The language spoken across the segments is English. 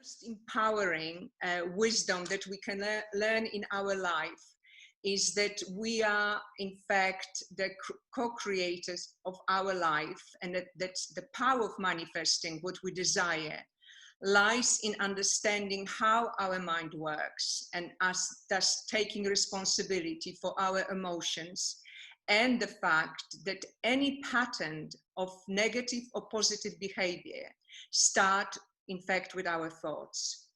most empowering wisdom that we can learn in our life is that we are, in fact, the co-creators of our life, and that the power of manifesting what we desire lies in understanding how our mind works, and us thus taking responsibility for our emotions, and the fact that any pattern of negative or positive behavior start, in fact, with our thoughts.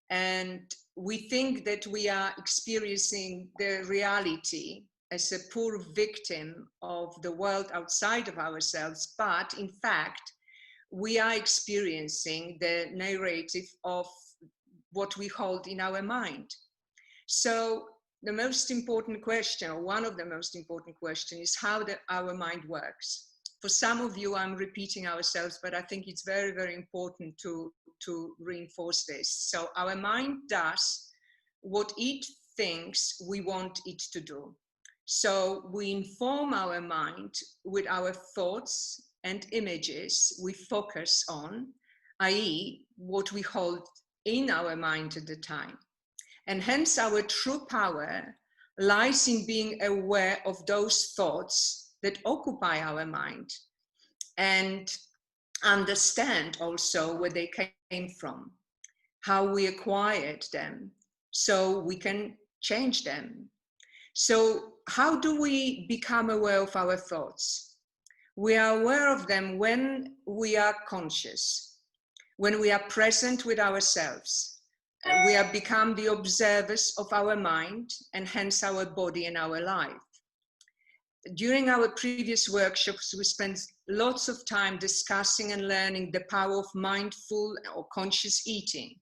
And we think that we are experiencing the reality as a poor victim of the world outside of ourselves, but in fact, we are experiencing the narrative of what we hold in our mind. So the most important question, or one of the most important questions, is how our mind works. For some of you, I'm repeating ourselves, but I think it's very, very important to reinforce this. So our mind does what it thinks we want it to do. So we inform our mind with our thoughts and images we focus on, i.e., what we hold in our mind at the time. And hence our true power lies in being aware of those thoughts that occupy our mind, and understand also where they came from, how we acquired them, so we can change them. So how do we become aware of our thoughts? We are aware of them when we are conscious, when we are present with ourselves. We have become the observers of our mind, and hence our body and our life. During our previous workshops, we spent lots of time discussing and learning the power of mindful or conscious eating,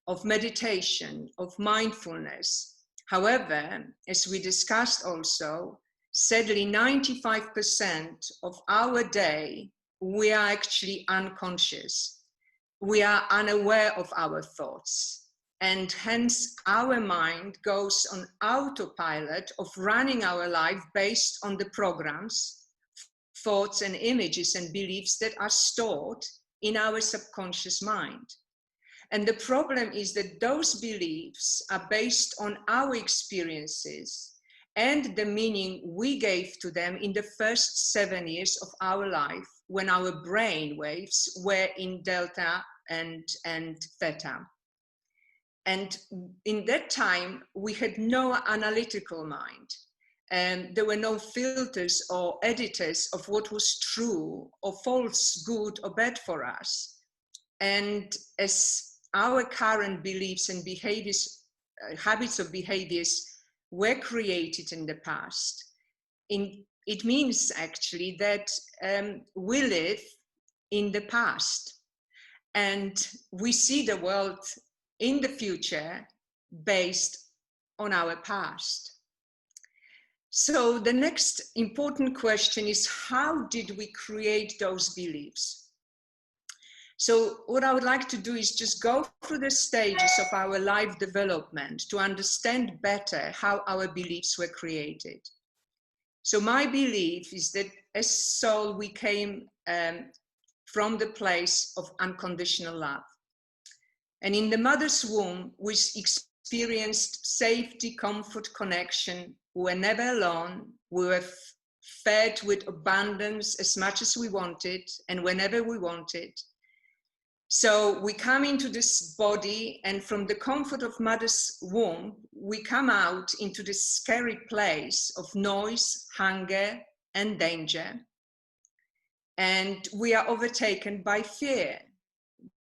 of meditation, of mindfulness. However, as we discussed also, sadly, 95% of our day, we are actually unconscious. We are unaware of our thoughts. And hence our mind goes on autopilot of running our life based on the programs, thoughts and images and beliefs that are stored in our subconscious mind. And the problem is that those beliefs are based on our experiences and the meaning we gave to them in the first 7 years of our life, when our brain waves were in delta and theta. And in that time, we had no analytical mind. And there were no filters or editors of what was true or false, good or bad for us. And as our current beliefs and behaviors, habits of behaviors were created in the past, it means actually that we live in the past. And we see the world in the future based on our past. So the next important question is, how did we create those beliefs? So what I would like to do is just go through the stages of our life development to understand better how our beliefs were created. So my belief is that as soul, we came from the place of unconditional love. And in the mother's womb, we experienced safety, comfort, connection. We were never alone. We were fed with abundance as much as we wanted and whenever we wanted. So we come into this body, and from the comfort of mother's womb, we come out into this scary place of noise, hunger, and danger. And we are overtaken by fear,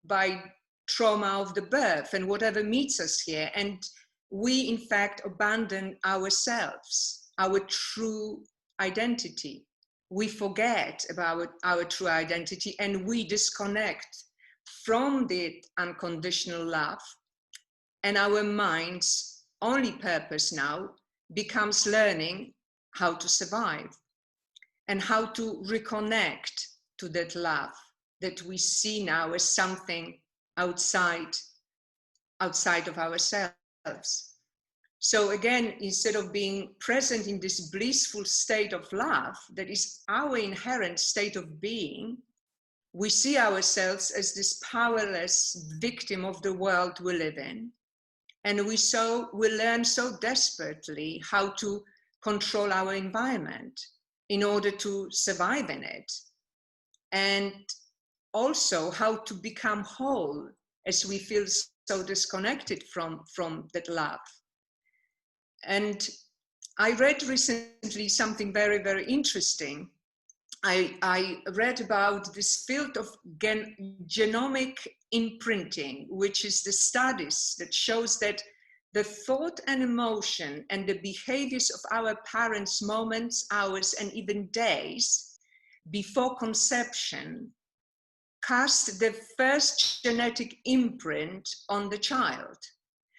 by trauma of the birth and whatever meets us here. And we, in fact, abandon ourselves, our true identity. We forget about our true identity, and we disconnect from the unconditional love. And our mind's only purpose now becomes learning how to survive and how to reconnect to that love that we see now as something outside of ourselves. So again, instead of being present in this blissful state of love that is our inherent state of being, we see ourselves as this powerless victim of the world we live in. And we learn so desperately how to control our environment in order to survive in it. And also how to become whole as we feel so disconnected from that love. And I read recently something very, very interesting. I read about this field of genomic imprinting, which is the studies that shows that the thought and emotion and the behaviors of our parents' moments, hours, and even days before conception cast the first genetic imprint on the child.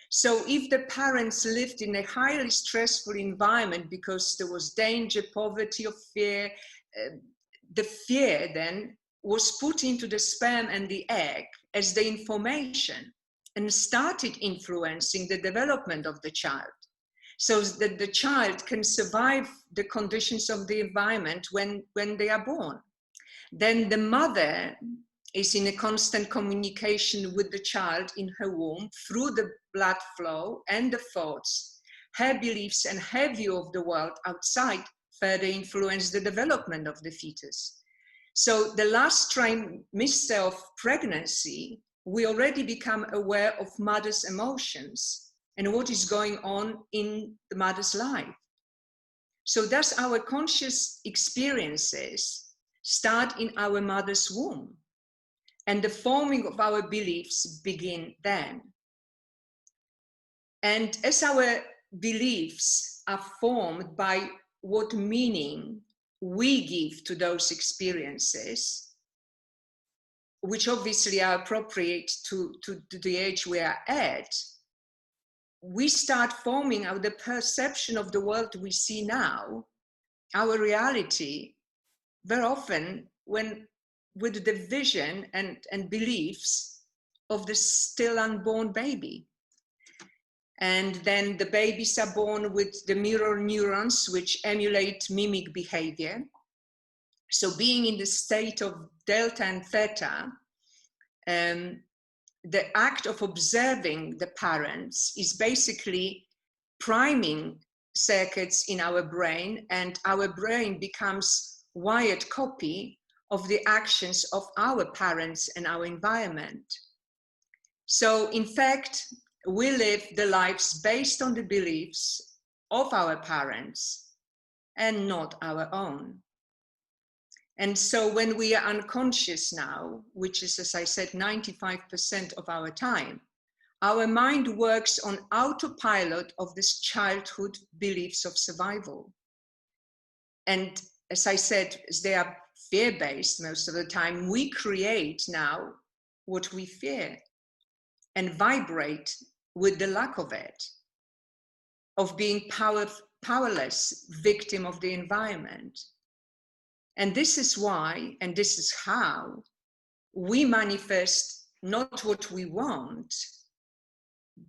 So if the parents lived in a highly stressful environment because there was danger, poverty, or fear, the fear then was put into the sperm and the egg as the information and started influencing the development of the child, so that the child can survive the conditions of the environment when they are born. Then the mother is in a constant communication with the child in her womb through the blood flow and the thoughts. Her beliefs and her view of the world outside further influence the development of the fetus. So the last trimester of pregnancy, we already become aware of mother's emotions and what is going on in the mother's life. So thus our conscious experiences start in our mother's womb, and the forming of our beliefs begin then. And as our beliefs are formed by what meaning we give to those experiences, which obviously are appropriate to the age we are at, we start forming the perception of the world we see now, our reality, very often with the vision and beliefs of the still unborn baby. And then the babies are born with the mirror neurons, which emulate mimic behavior. So being in the state of delta and theta, the act of observing the parents is basically priming circuits in our brain, and our brain becomes wired copy of the actions of our parents and our environment. So in fact, we live the lives based on the beliefs of our parents and not our own. And so when we are unconscious now, which is, as I said, 95% of our time, our mind works on autopilot of this childhood beliefs of survival. And as I said, as they are fear-based most of the time, we create now what we fear and vibrate with the lack of it, of being powerless, victim of the environment. And this is why, and this is how, we manifest not what we want,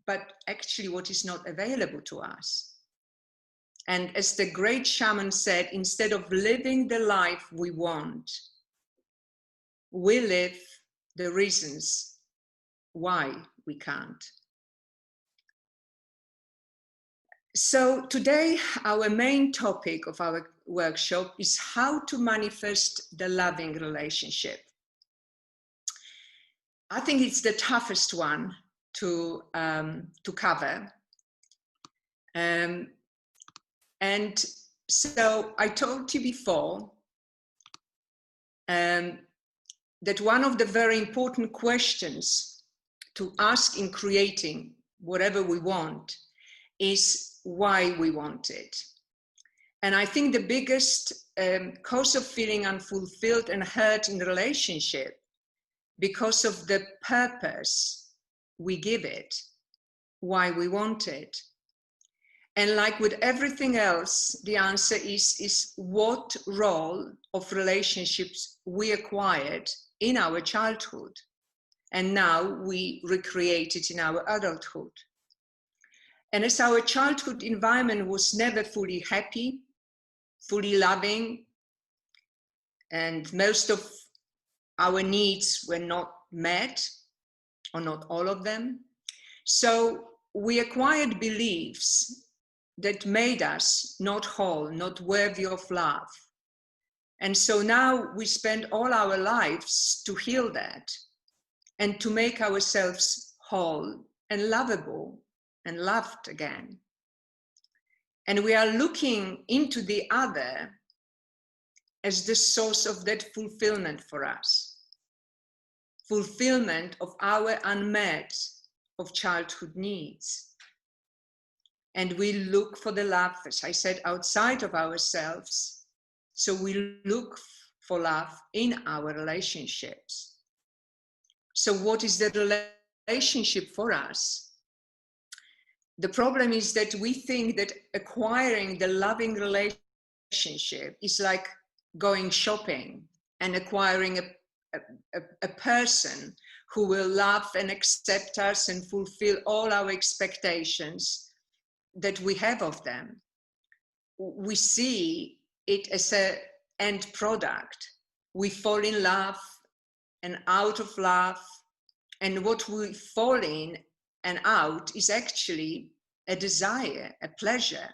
but actually what is not available to us. And as the great shaman said, instead of living the life we want, we live the reasons why we can't. So today, our main topic of our workshop is how to manifest the loving relationship. I think it's the toughest one to cover. And so I told you before that one of the very important questions to ask in creating whatever we want is why we want it. And I think the biggest cause of feeling unfulfilled and hurt in the relationship, because of the purpose we give it, why we want it. And like with everything else, the answer is what role of relationships we acquired in our childhood. And now we recreate it in our adulthood. And as our childhood environment was never fully happy, fully loving, and most of our needs were not met, or not all of them. So we acquired beliefs that made us not whole, not worthy of love. And so now we spend all our lives to heal that and to make ourselves whole and lovable and loved again. And we are looking into the other as the source of that fulfillment for us. Fulfillment of our unmet of childhood needs. And we look for the love, as I said, outside of ourselves. So we look for love in our relationships. So what is the relationship for us? The problem is that we think that acquiring the loving relationship is like going shopping and acquiring a person who will love and accept us and fulfill all our expectations that we have of them. We see it as an end product. We fall in love and out of love, and what we fall in and out is actually a desire, a pleasure.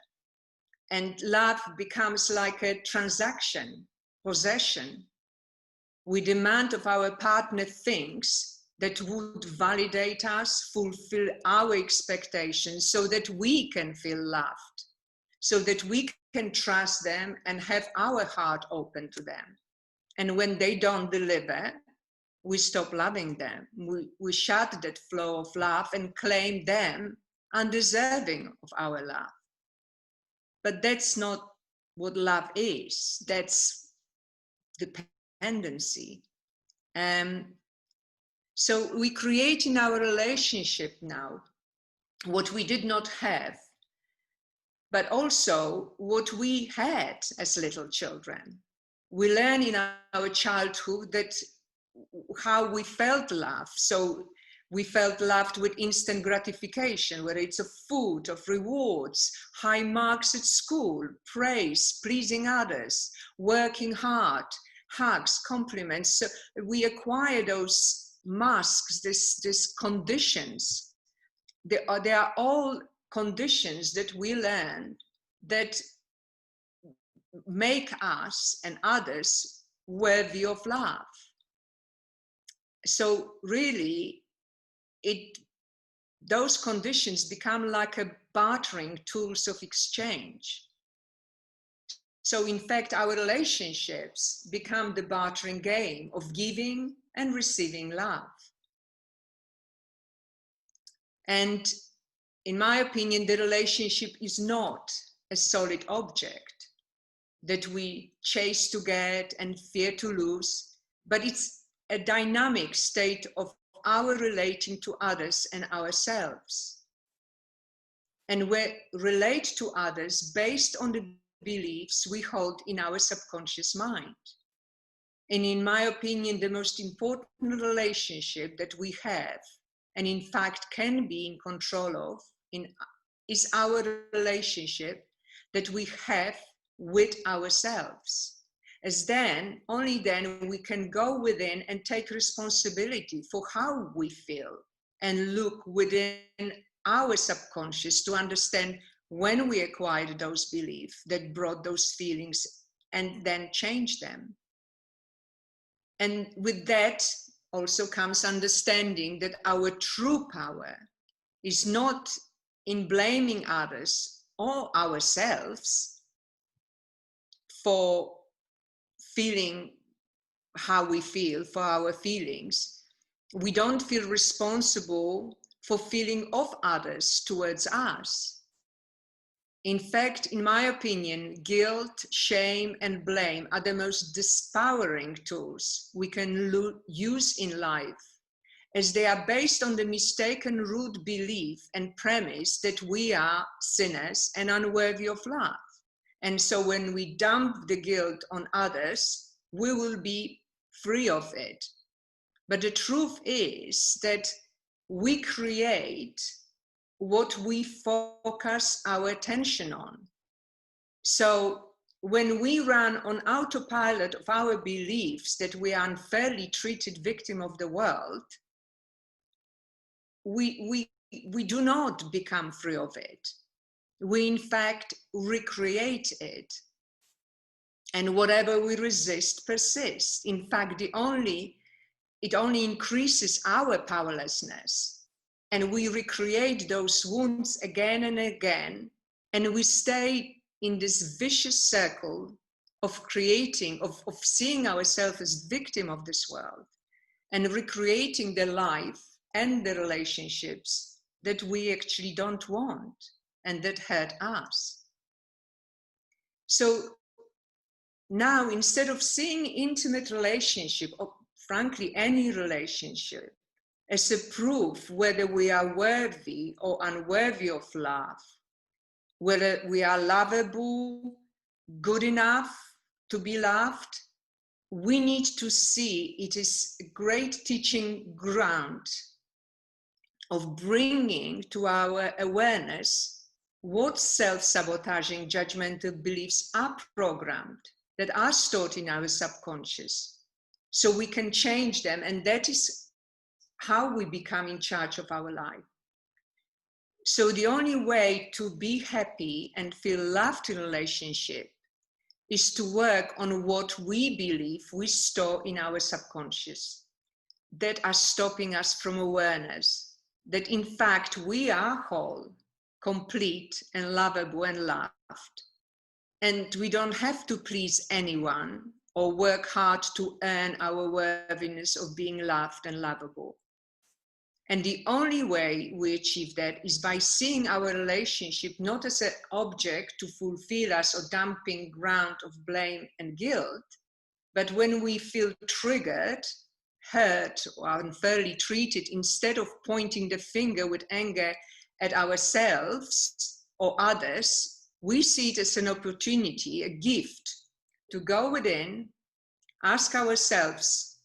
And love becomes like a transaction, possession. We demand of our partner things that would validate us, fulfill our expectations so that we can feel loved, so that we can trust them and have our heart open to them. And when they don't deliver, we stop loving them. We shut that flow of love and claim them undeserving of our love. But that's not what love is. That's dependency. So we create in our relationship now what we did not have, but also what we had as little children. We learn in our childhood that how we felt love. So we felt loved with instant gratification, whether it's of food, of rewards, high marks at school, praise, pleasing others, working hard, hugs, compliments. So we acquire those masks, these conditions. They are all conditions that we learn that make us and others worthy of love. So really, those conditions become like a bartering tools of exchange. So in fact, our relationships become the bartering game of giving and receiving love. And in my opinion, the relationship is not a solid object that we chase to get and fear to lose, but it's a dynamic state of our relating to others and ourselves. And we relate to others based on the beliefs we hold in our subconscious mind. And in my opinion, the most important relationship that we have, and in fact can be in control of, is our relationship that we have with ourselves. As then, only then we can go within and take responsibility for how we feel and look within our subconscious to understand when we acquired those beliefs that brought those feelings and then change them. And with that also comes understanding that our true power is not in blaming others or ourselves for feeling how we feel, for our feelings. We don't feel responsible for feeling of others towards us. In fact, in my opinion, guilt, shame, and blame are the most disempowering tools we can use in life, as they are based on the mistaken root belief and premise that we are sinners and unworthy of love. And so when we dump the guilt on others, we will be free of it. But the truth is that we create what we focus our attention on. So when we run on autopilot of our beliefs that we are unfairly treated victim of the world, we do not become free of it. We in fact recreate it. And whatever we resist persists. In fact, it only increases our powerlessness. And we recreate those wounds again and again. And we stay in this vicious circle of creating, of seeing ourselves as victim of this world and recreating the life and the relationships that we actually don't want and that hurt us. So now, instead of seeing intimate relationship, or frankly, any relationship, as a proof whether we are worthy or unworthy of love, whether we are lovable, good enough to be loved, we need to see it is a great teaching ground of bringing to our awareness what self-sabotaging judgmental beliefs are programmed, that are stored in our subconscious, so we can change them. And that is how we become in charge of our life. So the only way to be happy and feel loved in a relationship is to work on what we believe we store in our subconscious that are stopping us from awareness, that in fact we are whole, complete and lovable and loved. And we don't have to please anyone or work hard to earn our worthiness of being loved and lovable. And the only way we achieve that is by seeing our relationship not as an object to fulfill us or dumping ground of blame and guilt, but when we feel triggered, hurt, or unfairly treated, instead of pointing the finger with anger at ourselves or others, we see it as an opportunity, a gift, to go within, ask ourselves,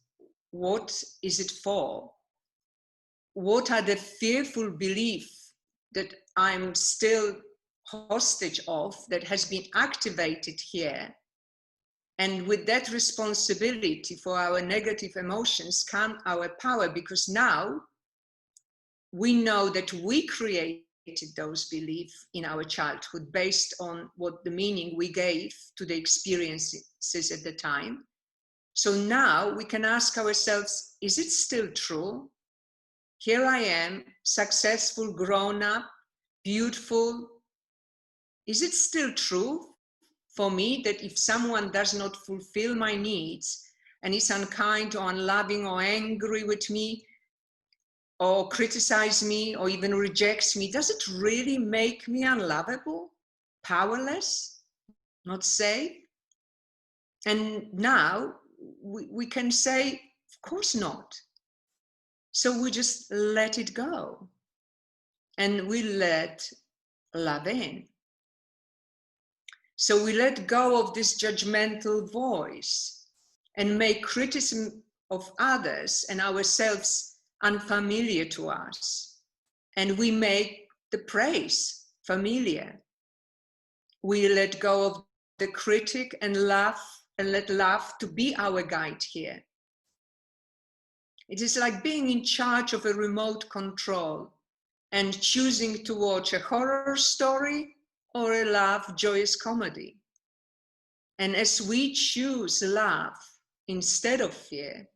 what is it for? What are the fearful beliefs that I'm still hostage of that has been activated here? And with that responsibility for our negative emotions come our power, because now we know that we created those beliefs in our childhood based on what the meaning we gave to the experiences at the time. So now we can ask ourselves, is it still true? Here I am, successful, grown up, beautiful. Is it still true for me that if someone does not fulfill my needs and is unkind or unloving or angry with me, or criticize me, or even rejects me, does it really make me unlovable, powerless, not safe? And now we can say, of course not. So we just let it go. And we let love in. So we let go of this judgmental voice and make criticism of others and ourselves unfamiliar to us, and we make the praise familiar. We let go of the critic and laugh, and let love to be our guide here. It is like being in charge of a remote control and choosing to watch a horror story or a love joyous comedy. And as we choose love instead of fear,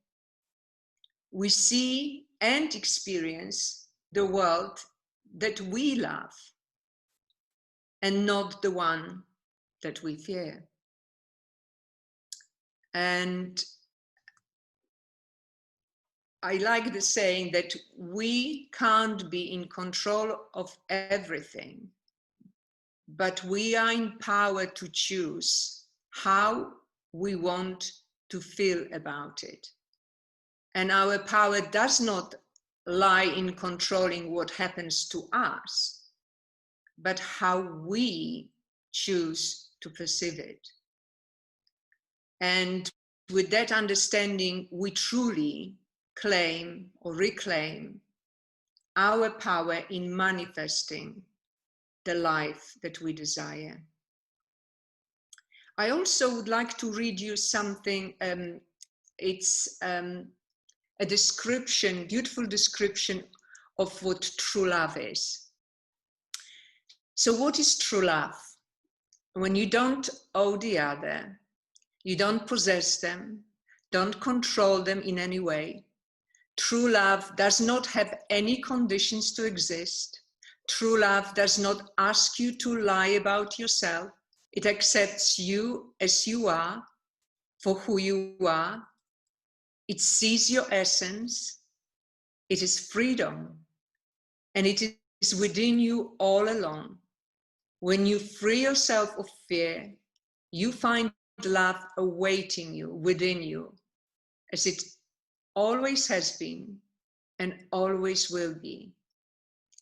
we see and experience the world that we love and not the one that we fear. And I like the saying that we can't be in control of everything, but we are empowered to choose how we want to feel about it. And our power does not lie in controlling what happens to us, but how we choose to perceive it. And with that understanding, we truly claim or reclaim our power in manifesting the life that we desire. I also would like to read you something. It's a description, beautiful description of what true love is. So what is true love? When you don't owe the other, you don't possess them, don't control them in any way. True love does not have any conditions to exist. True love does not ask you to lie about yourself. It accepts you as you are, for who you are. It sees your essence. It is freedom. And it is within you all along. When you free yourself of fear, you find love awaiting you, within you, as it always has been and always will be,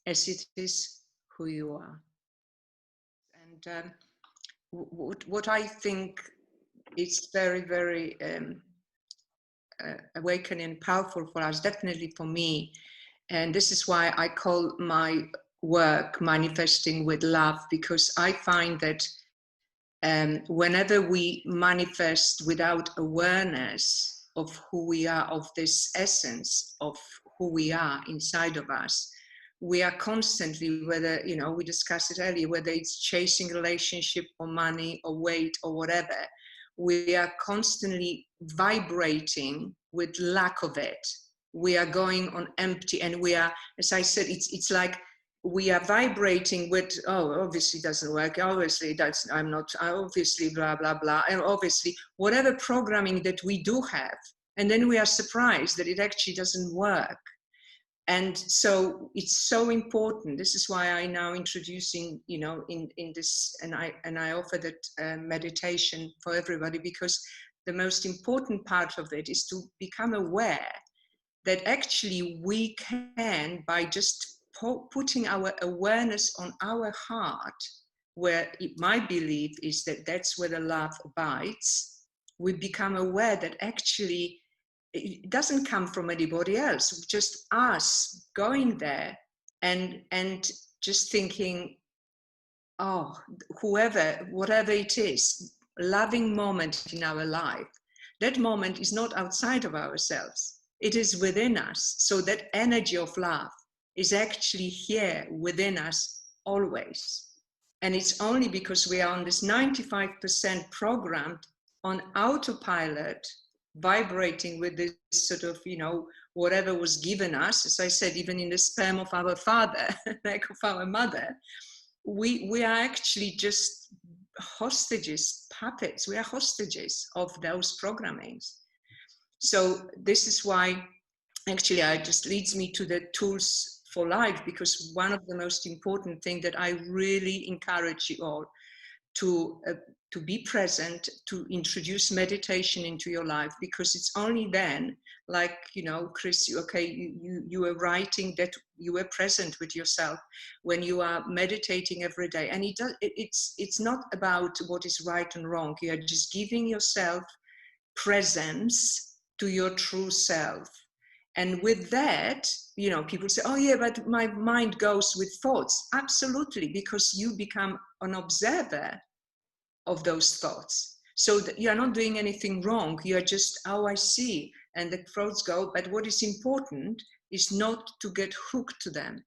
as it is who you are. And what I think is very, very awakening and powerful for us, definitely for me, and this is why I call my work Manifesting with Love, because I find that whenever we manifest without awareness of who we are, of this essence of who we are inside of us, we are constantly, whether, you know, we discussed it earlier, whether it's chasing relationship or money or weight or whatever, we are constantly vibrating with lack of it. We are going on empty, and we are, as I said, it's like we are vibrating with, oh, obviously it doesn't work, obviously that's, I'm not, obviously blah, blah, blah, and obviously whatever programming that we do have, and then we are surprised that it actually doesn't work. And so it's so important. This is why I now introducing, you know, in this, and I offer that meditation for everybody, because the most important part of it is to become aware that actually we can, by just putting our awareness on our heart, where my belief is that that's where the love abides, we become aware that actually it doesn't come from anybody else, just us going there and just thinking, oh, whoever, whatever it is, loving moment in our life, that moment is not outside of ourselves, it is within us. So that energy of love is actually here within us always. And it's only because we are on this 95% programmed on autopilot, vibrating with this sort of, you know, whatever was given us, as I said, even in the sperm of our father, like of our mother, we are actually just hostages, puppets. We are hostages of those programmings. So this is why actually it just leads me to the tools for life, because one of the most important things that I really encourage you all to be present, to introduce meditation into your life, because it's only then, like, you know, Chris, you were writing that you were present with yourself when you are meditating every day. And it's not about what is right and wrong. You are just giving yourself presence to your true self. And with that, you know, people say, oh yeah, but my mind goes with thoughts. Absolutely, because you become an observer of those thoughts. So that you are not doing anything wrong. You are just, oh, I see. And the thoughts go, but what is important is not to get hooked to them.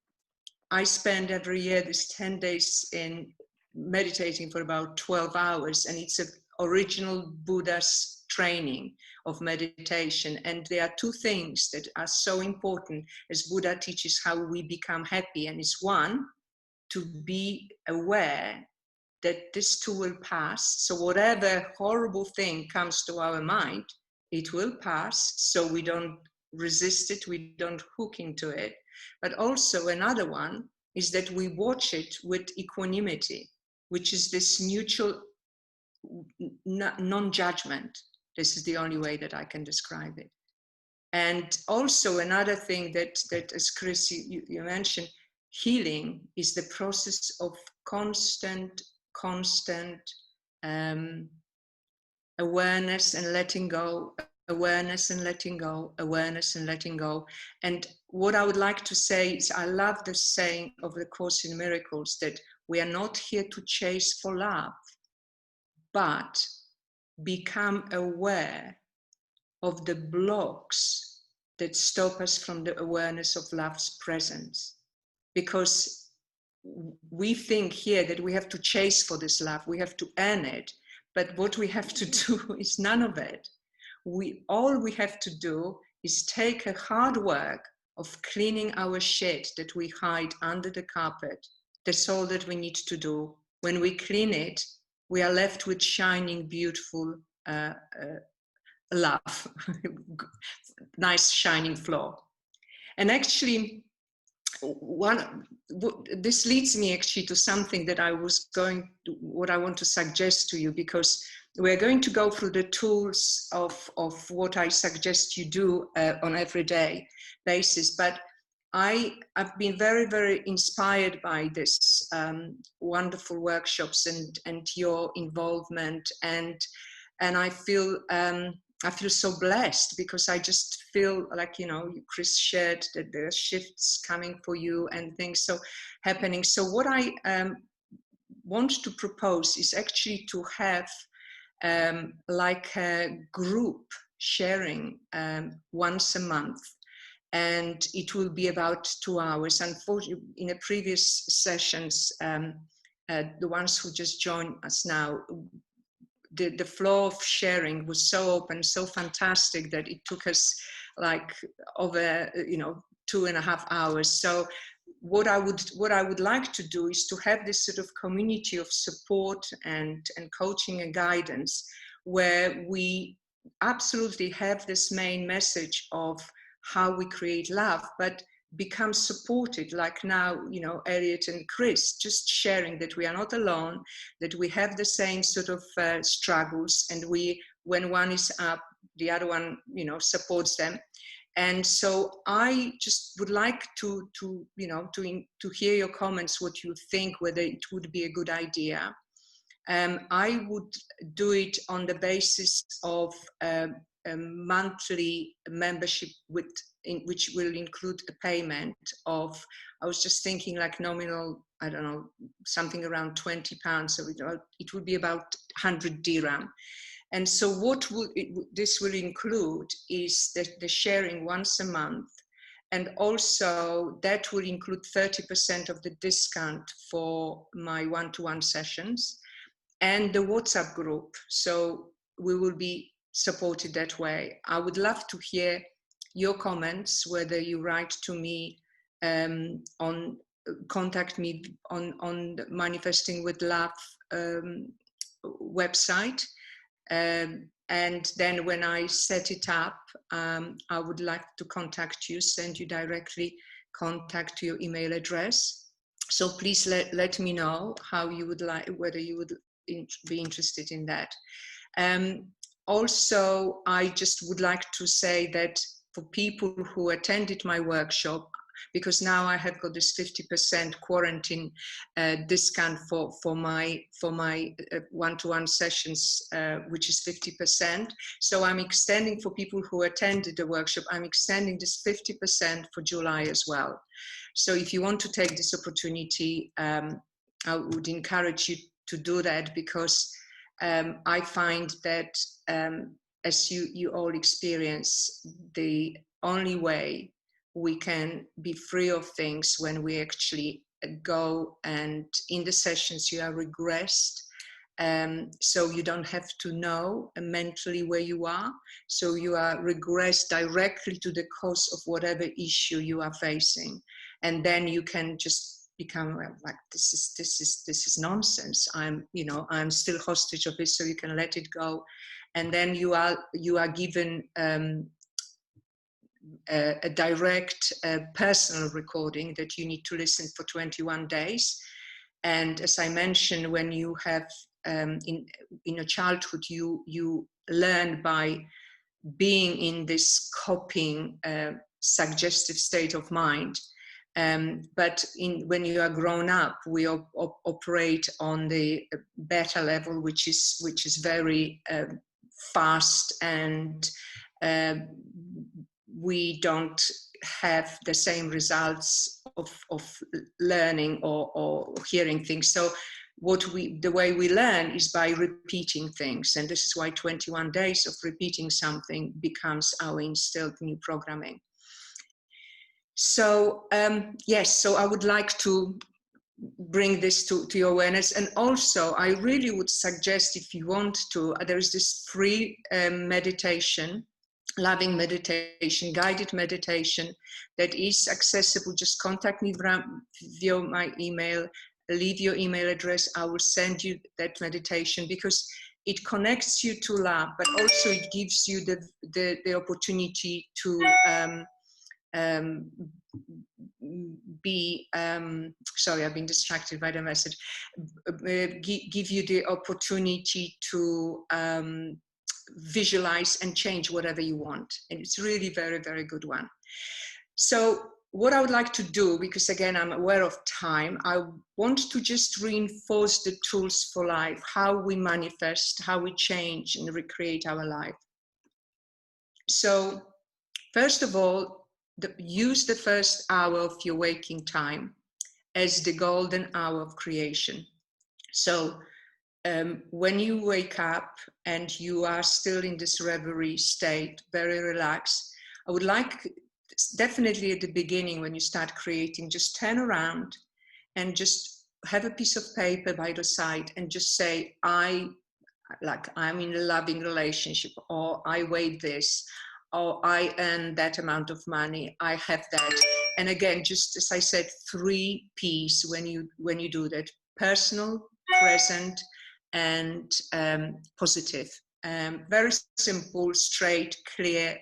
I spend every year this 10 days in meditating for about 12 hours, and it's an original Buddha's training of meditation. And there are two things that are so important as Buddha teaches how we become happy. And it's one, to be aware that this too will pass. So whatever horrible thing comes to our mind, it will pass. So we don't resist it, we don't hook into it. But also another one is that we watch it with equanimity, which is this mutual non-judgment. This is the only way that I can describe it. And also another thing that as Chris, you mentioned, healing is the process of constant awareness and letting go, awareness and letting go, awareness and letting go. And what I would like to say is, I love the saying of the Course in Miracles that we are not here to chase for love, but become aware of the blocks that stop us from the awareness of love's presence. Because we think here that we have to chase for this love, we have to earn it, but what we have to do is none of it. All we have to do is take a hard work of cleaning our shit that we hide under the carpet. That's all that we need to do. When we clean it, we are left with shining, beautiful love, nice shining floor. And actually, this leads me actually to something that what I want to suggest to you, because we're going to go through the tools of what I suggest you do on everyday basis. But I've been very, very inspired by this wonderful workshops and your involvement, and I feel so blessed, because I just feel like, Chris shared that there are shifts coming for you and things so happening. So what I want to propose is actually to have like a group sharing once a month. And it will be about 2 hours. Unfortunately, in the previous sessions, the ones who just joined us now, the flow of sharing was so open, so fantastic, that it took us like over 2.5 hours. So what I would like to do is to have this sort of community of support and coaching and guidance, where we absolutely have this main message of how we create love, but become supported, like now, Elliot and Chris just sharing that we are not alone, that we have the same sort of struggles, and when one is up, the other one, supports them. And so I just would like to hear your comments, what you think, whether it would be a good idea. I would do it on the basis of a monthly membership which will include a payment of, I was just thinking like nominal, I don't know, something around £20. So it would be about 100 dirham. And so what this will include is the sharing once a month. And also that will include 30% of the discount for my one-to-one sessions and the WhatsApp group. So we will be supported that way. I would love to hear your comments, whether you write to me contact me on the Manifesting with Love website. And then when I set it up, I would like to contact you, send you directly contact to your email address. So please let me know how you would like, whether you would be interested in that. Also, I just would like to say that for people who attended my workshop, because now I have got this 50% quarantine discount for my one-to-one sessions, which is 50%. So I'm extending for people who attended the workshop, I'm extending this 50% for July as well. So if you want to take this opportunity, I would encourage you to do that, because I find that as you all experience, the only way we can be free of things when we actually go, and in the sessions you are regressed, so you don't have to know mentally where you are, so you are regressed directly to the cause of whatever issue you are facing, and then you can just become like, this is nonsense, I'm still hostage of this, so you can let it go. And then you are given a direct personal recording that you need to listen for 21 days. And as I mentioned, when you have in your childhood, you learn by being in this coping suggestive state of mind. But when you are grown up, we operate on the beta level, which is very fast, and we don't have the same results of learning or hearing things. So the way we learn is by repeating things. And this is why 21 days of repeating something becomes our instilled new programming. So yes, so I would like to bring this to your awareness. And also I really would suggest, if you want to, there is this free meditation, loving meditation, guided meditation, that is accessible. Just contact me via my email, leave your email address, I will send you that meditation, because it connects you to love, but also it gives you the opportunity to sorry, I've been distracted by the message, give you the opportunity to visualize and change whatever you want. And it's really very, very good one. So what I would like to do, because again, I'm aware of time, I want to just reinforce the tools for life, how we manifest, how we change and recreate our life. So first of all, use the first hour of your waking time as the golden hour of creation. So when you wake up and you are still in this reverie state, very relaxed, I would like, definitely at the beginning when you start creating, just turn around and just have a piece of paper by the side and just say, I'm in a loving relationship, or I weigh this, or I earn that amount of money, I have that. And again, just as I said, 3 P's when you do that: personal, present, and positive. Very simple, straight, clear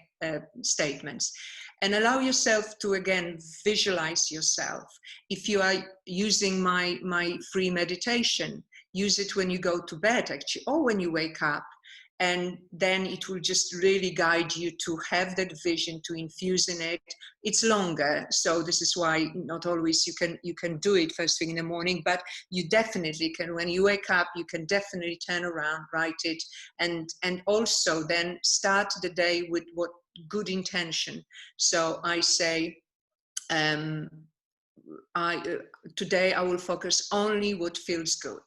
statements. And allow yourself to, again, visualize yourself. If you are using my free meditation, use it when you go to bed, actually, or when you wake up. And then it will just really guide you to have that vision, to infuse in it. It's longer, so this is why not always you can do it first thing in the morning, but you definitely can. When you wake up, you can definitely turn around, write it, and also then start the day with what good intention. So I say, today I will focus only what feels good.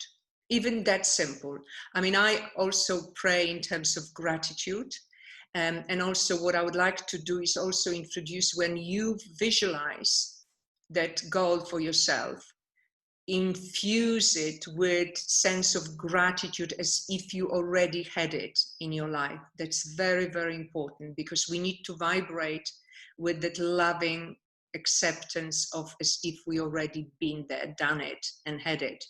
Even that simple. I mean, I also pray in terms of gratitude. And also what I would like to do is also introduce, when you visualize that goal for yourself, infuse it with sense of gratitude as if you already had it in your life. That's very, very important, because we need to vibrate with that loving acceptance of as if we already been there, done it, and had it.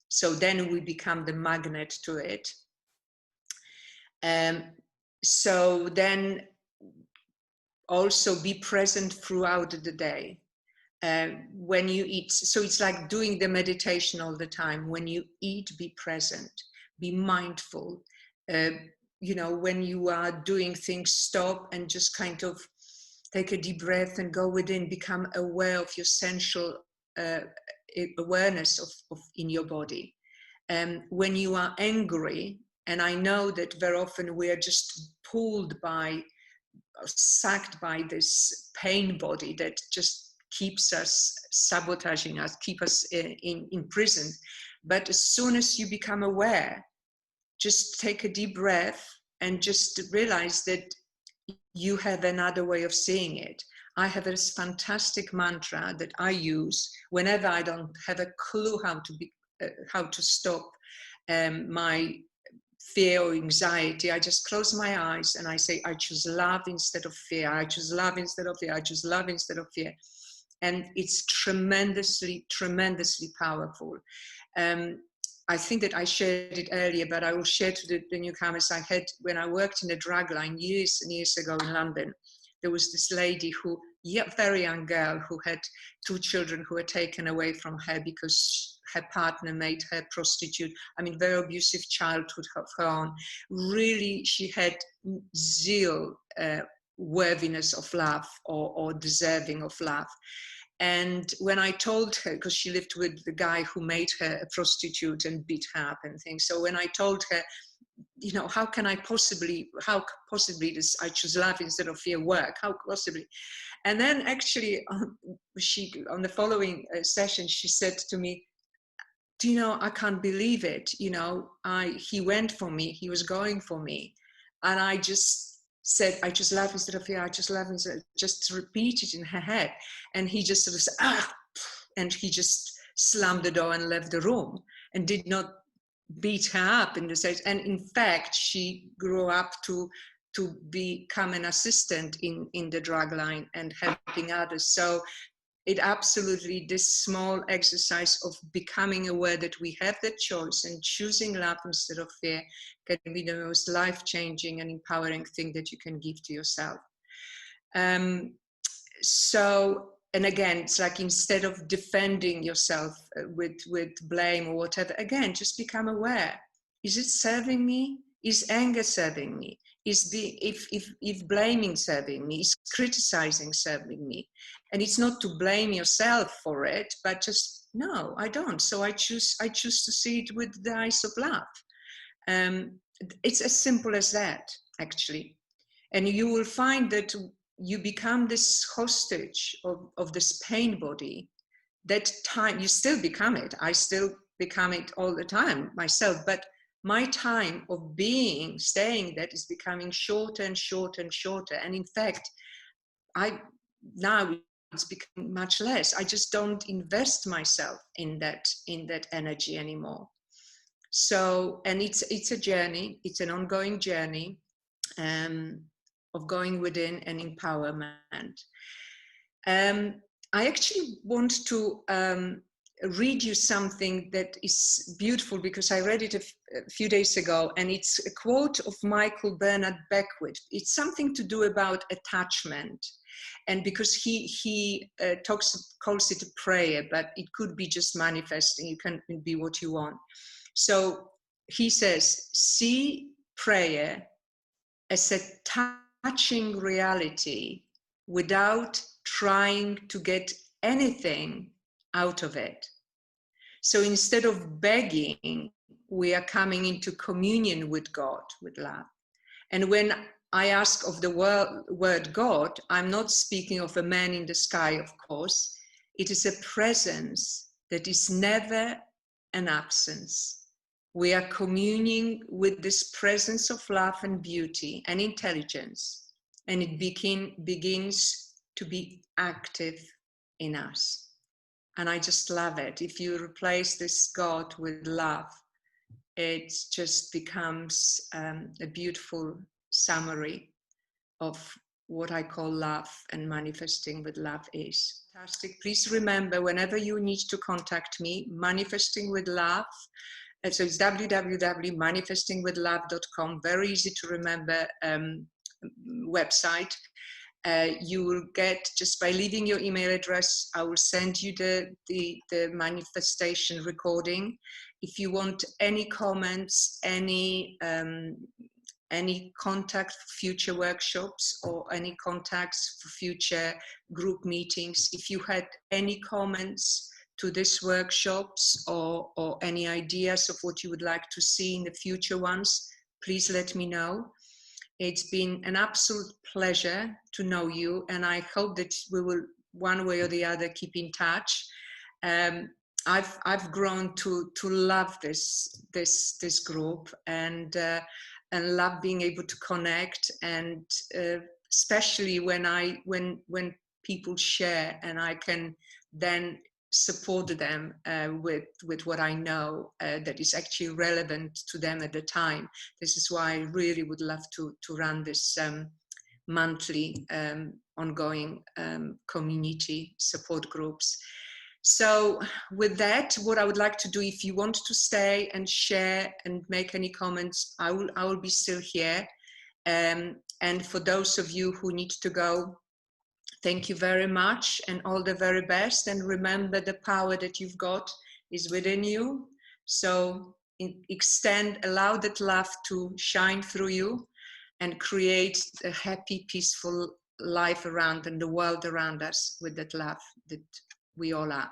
So then we become the magnet to it. So then also be present throughout the day. When you eat, so it's like doing the meditation all the time. When you eat, be present, be mindful. You know, when you are doing things, stop and just kind of take a deep breath and go within, become aware of your sensual awareness of in your body. When you are angry, and I know that very often we are just pulled by, sucked by this pain body that just keeps us sabotaging us, keep us in prison. But as soon as you become aware, just take a deep breath and just realize that you have another way of seeing it. I have this fantastic mantra that I use whenever I don't have a clue how to stop my fear or anxiety. I just close my eyes and I say, I choose love instead of fear. I choose love instead of fear. I choose love instead of fear. And it's tremendously, tremendously powerful. I think that I shared it earlier, but I will share to the newcomers. I had, when I worked in a drug line years and years ago in London, there was this lady who, very young girl, who had 2 children who were taken away from her because her partner made her prostitute. I mean, very abusive childhood of her own. Really, she had zero worthiness of love or deserving of love. And when I told her, because she lived with the guy who made her a prostitute and beat her up and things. So when I told her, you know, how possibly does I choose love instead of fear work? How possibly? And then actually, on the following session, she said to me, do you know, I can't believe it. You know, he went for me, he was going for me. And I just said, I just love instead of, yeah, I just love instead, just repeat it in her head. And he just sort of said, ah, and he just slammed the door and left the room and did not beat her up in the stage. And in fact, she grew up to become an assistant in the drug line and helping others. So it absolutely, this small exercise of becoming aware that we have that choice and choosing love instead of fear can be the most life-changing and empowering thing that you can give to yourself. So, and again, it's like instead of defending yourself with blame or whatever, again, just become aware. Is it serving me? Is anger serving me? Is if blaming serving me? Is criticizing serving me? And it's not to blame yourself for it, but just no, I don't. So I choose to see it with the eyes of love. It's as simple as that, actually. And you will find that you become this hostage of this pain body. That time, you still become it. I still become it all the time myself, but my time of being, staying that is becoming shorter and shorter and shorter. And in fact, now it's becoming much less. I just don't invest myself in that energy anymore. So, and it's a journey, it's an ongoing journey of going within and empowerment. I actually want to read you something that is beautiful because I read it a few days ago, and it's a quote of Michael Bernard Beckwith. It's something to do about attachment. And because he calls it a prayer, but it could be just manifesting. You can be what you want. So he says, see prayer as a touching reality without trying to get anything out of it. So instead of begging, we are coming into communion with God, with love. And when I ask of the word God, I'm not speaking of a man in the sky, of course. It is a presence that is never an absence. We are communing with this presence of love and beauty and intelligence, and it begins to be active in us. And I just love it. If you replace this God with love, it just becomes a beautiful summary of what I call love and manifesting with love is. Fantastic. Please remember, whenever you need to contact me, manifesting with love. So it's www.manifestingwithlove.com. Very easy to remember website. You will get, just by leaving your email address, I will send you the manifestation recording. If you want any comments, any contact for future workshops or any contacts for future group meetings, if you had any comments to these workshops or any ideas of what you would like to see in the future ones, please let me know. It's been an absolute pleasure to know you, and I hope that we will, one way or the other, keep in touch. I've grown to love this group and love being able to connect, and especially when people share and I can then support them with what I know that is actually relevant to them at the time. This is why I really would love to run this monthly ongoing community support groups. So with that, what I would like to do, if you want to stay and share and make any comments, I will be still here. And for those of you who need to go, thank you very much and all the very best. And remember, the power that you've got is within you. So allow that love to shine through you and create a happy, peaceful life around and the world around us with that love that we all are.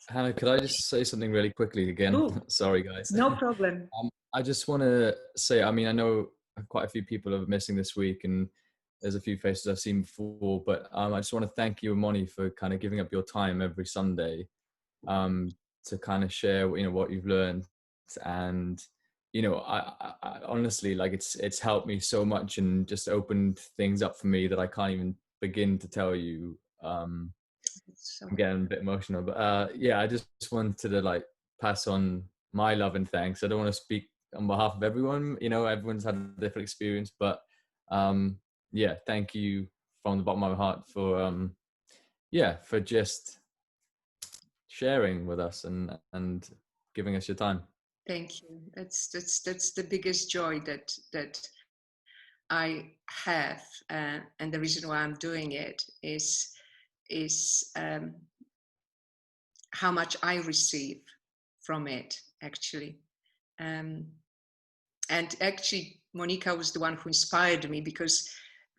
Hannah, could I just say something really quickly again? Ooh, sorry, guys. no problem. I just want to say, I mean, I know quite a few people are missing this week and there's a few faces I've seen before, but I just want to thank you, Moni, for kind of giving up your time every Sunday to kind of share, you know, what you've learned. And you know, I honestly, like, it's helped me so much and just opened things up for me that I can't even begin to tell you. So I'm getting a bit emotional, but yeah, I just wanted to like pass on my love and thanks. I don't want to speak on behalf of everyone, you know, everyone's had a different experience, but yeah, thank you from the bottom of my heart for yeah, for just sharing with us and giving us your time. thank you. That's the biggest joy that I have, and the reason why I'm doing it is how much I receive from it, actually. Um, and actually, Monica was the one who inspired me because,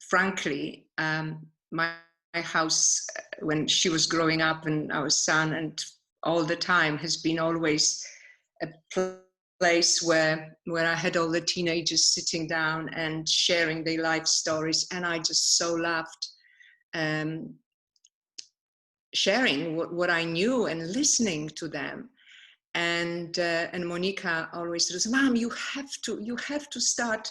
frankly, my house, when she was growing up, and our son, and all the time, has been always a place where I had all the teenagers sitting down and sharing their life stories, and I just so loved sharing what I knew and listening to them. And Monica always says, "Mom, you have to start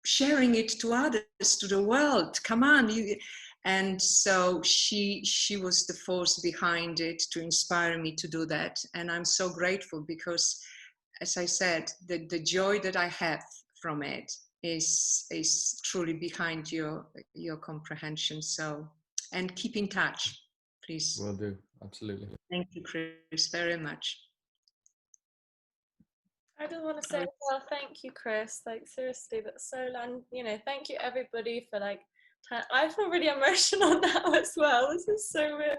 sharing it to others, to the world. Come on." And so she was the force behind it to inspire me to do that. And I'm so grateful because, as I said, the joy that I have from it is truly behind your comprehension. So, and keep in touch, please. Will do, absolutely. Thank you, Chris, very much. I just want to say, well, thank you, Chris. Like, seriously, that's so, and you know, thank you everybody for like. I feel really emotional now as well. This is so weird.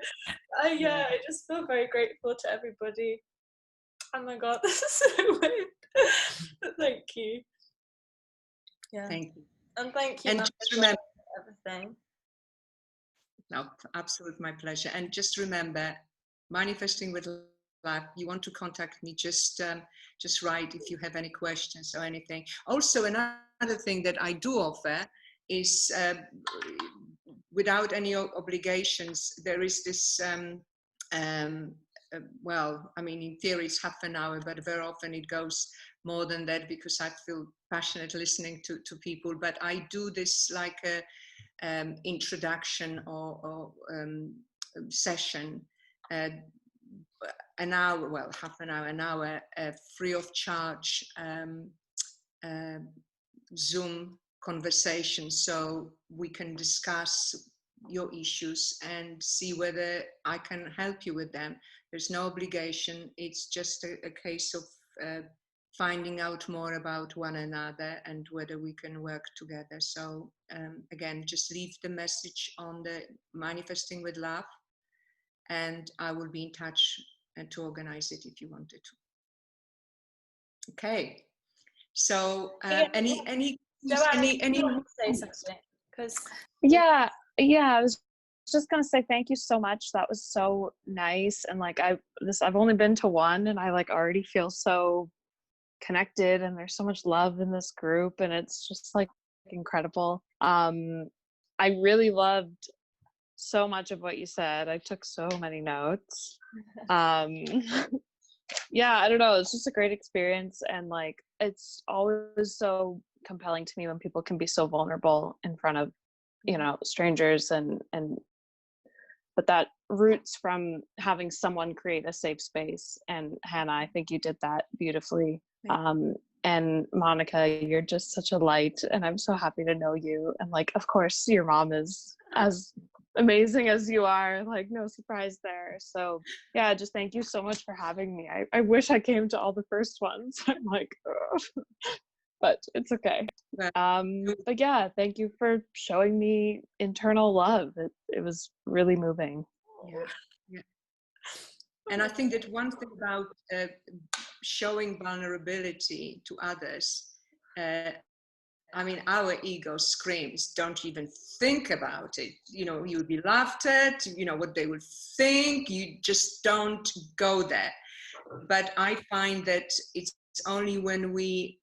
Yeah, I just feel very grateful to everybody. Oh my god, this is so weird. Thank you. Yeah. Thank you. And thank you, And just remember, for everything. No, absolute my pleasure. And just remember, manifesting with life. You want to contact me? Just write if you have any questions or anything. Also, another thing that I do offer is, without any obligations, there is this. Well, I mean, in theory it's half an hour, but very often it goes more than that because I feel passionate listening to people. But I do this like a introduction or session, an hour, well, half an hour, free of charge Zoom conversation, so we can discuss your issues and see whether I can help you with them. There's no obligation. It's just a case of finding out more about one another and whether we can work together. So again, just leave the message on the Manifesting with Love, and I will be in touch to organize it if you wanted to. Okay. So any say something? Because yeah, I was just gonna say thank you so much. That was so nice, and like I've only been to one, and I like already feel so connected, and there's so much love in this group, and it's just like incredible. I really loved so much of what you said. I took so many notes. Yeah, I don't know, it's just a great experience, and like it's always so compelling to me when people can be so vulnerable in front of, you know, strangers, and but that roots from having someone create a safe space. And Hannah, I think you did that beautifully. And Monica, you're just such a light, and I'm so happy to know you. And like, of course, your mom is as amazing as you are, like no surprise there. So yeah, just thank you so much for having me. I wish I came to all the first ones. I'm like, ugh. But it's okay. But yeah, thank you for showing me internal love. It was really moving. Yeah. And I think that one thing about showing vulnerability to others, I mean, our ego screams, don't even think about it. You know, you'll be laughed at, you know, what they will think, you just don't go there. But I find that it's only when we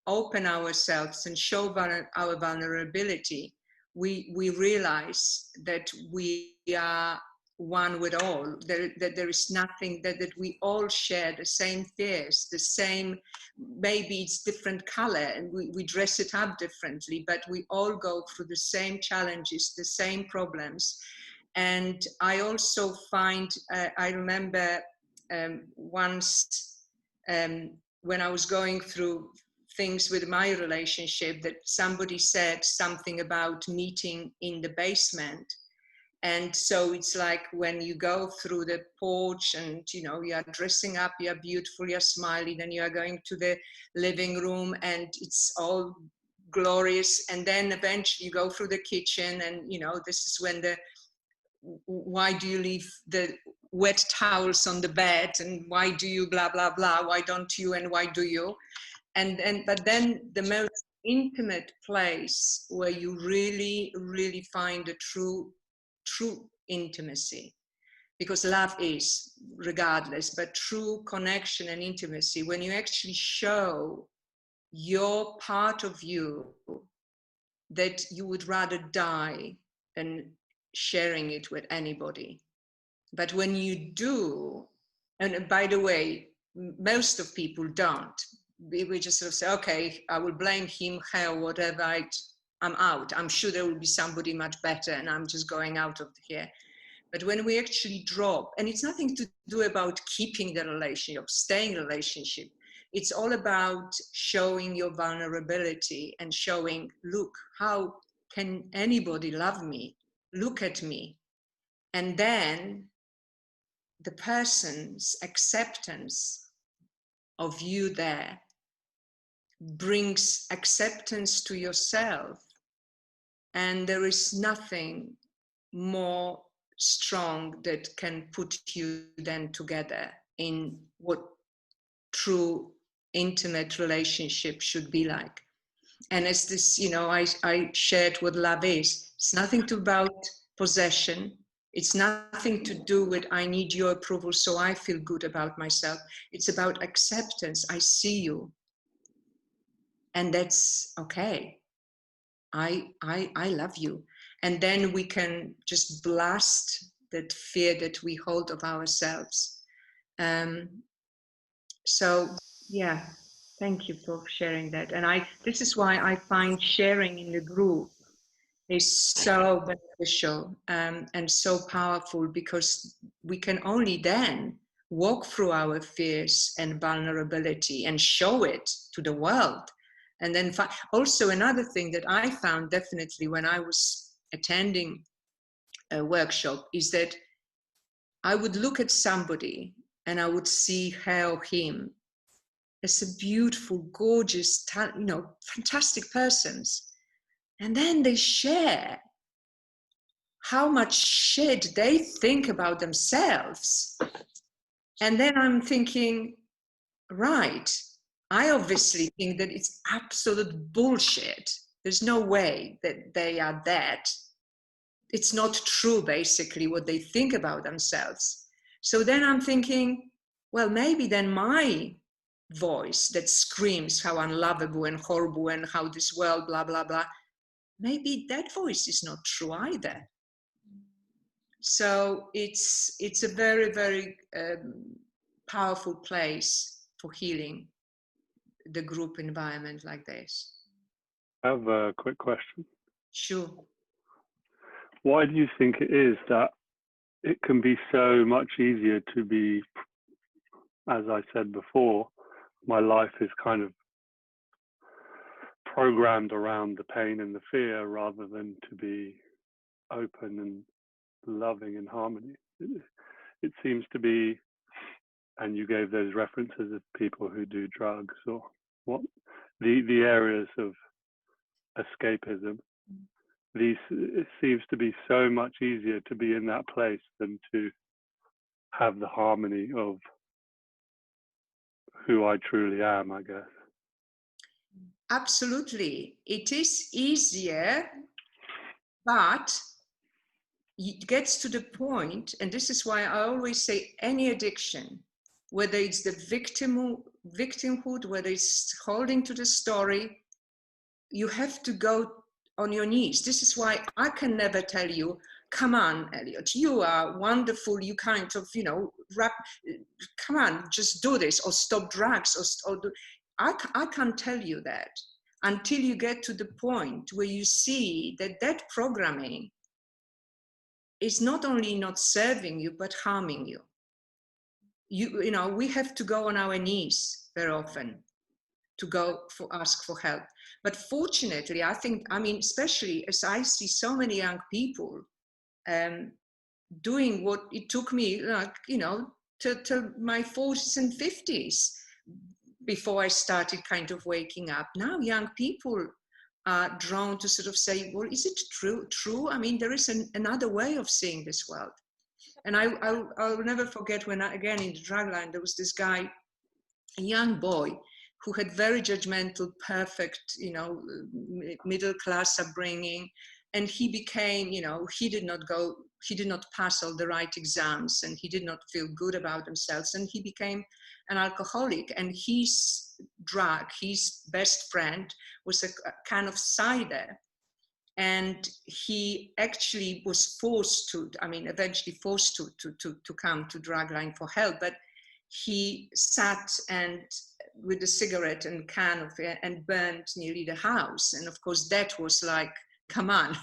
open ourselves and show our vulnerability, we realize that we are one with all, that there is nothing, that we all share the same fears, the same, maybe it's different color and we dress it up differently, but we all go through the same challenges, the same problems. And I also find, I remember once when I was going through things with my relationship, that somebody said something about meeting in the basement. And so it's like when you go through the porch and, you know, you are dressing up, you are beautiful, you are smiling, then you are going to the living room and it's all glorious. And then eventually you go through the kitchen and, you know, this is when why do you leave the wet towels on the bed, and why do you blah, blah, blah, why don't you, and why do you? But then the most intimate place where you really, really find a true intimacy, because love is regardless, but true connection and intimacy, when you actually show your part of you that you would rather die than sharing it with anybody. But when you do, and by the way, most of people don't, we just sort of say, okay, I will blame him, her, whatever, I'm out. I'm sure there will be somebody much better and I'm just going out of here. But when we actually drop, and it's nothing to do about keeping the relationship, staying in the relationship, it's all about showing your vulnerability and showing, look, how can anybody love me? Look at me. And then the person's acceptance of you there brings acceptance to yourself. And there is nothing more strong that can put you then together in what true intimate relationship should be like. And as this, you know, I shared what love is. It's nothing about possession. It's nothing to do with I need your approval so I feel good about myself. It's about acceptance. I see you. And that's okay. I love you. And then we can just blast that fear that we hold of ourselves. So yeah, thank you for sharing that. And this is why I find sharing in the group is so beneficial and so powerful, because we can only then walk through our fears and vulnerability and show it to the world. And then also another thing that I found definitely when I was attending a workshop is that I would look at somebody and I would see her or him as a beautiful, gorgeous, you know, fantastic persons. And then they share how much shit they think about themselves. And then I'm thinking, right, I obviously think that it's absolute bullshit. There's no way that they are that. It's not true, basically, what they think about themselves. So then I'm thinking, well, maybe then my voice that screams how unlovable and horrible and how this world, blah, blah, blah, maybe that voice is not true either. So it's a very, very powerful place for healing the group environment like this. I have a quick question. Sure. Why do you think it is that it can be so much easier to be, as I said before, my life is kind of programmed around the pain and the fear rather than to be open and loving and harmony? It seems to be, and you gave those references of people who do drugs or what, the areas of escapism. It seems to be so much easier to be in that place than to have the harmony of who I truly am, I guess. Absolutely. It is easier, but it gets to the point, and this is why I always say any addiction, whether it's the victimhood, whether it's holding to the story, you have to go on your knees. This is why I can never tell you, come on, Elliot, you are wonderful. You kind of, come on, just do this, or stop drugs, or do. I can't tell you that until you get to the point where you see that that programming is not only not serving you, but harming you. We have to go on our knees very often to ask for help. But fortunately, especially as I see so many young people doing what it took me, to my 40s and 50s before I started kind of waking up. Now young people are drawn to sort of say, well, is it true? I mean, there is another way of seeing this world. And I'll never forget when, again, in the drug line, there was this guy, a young boy, who had very judgmental, perfect, middle-class upbringing. And he became, he did not pass all the right exams, and he did not feel good about himself. And he became an alcoholic. And his drug, his best friend, was a can of cider. And he actually was eventually forced to come to drugline for help. But he sat with a cigarette and can of it and burned nearly the house. And of course, that was like, come on,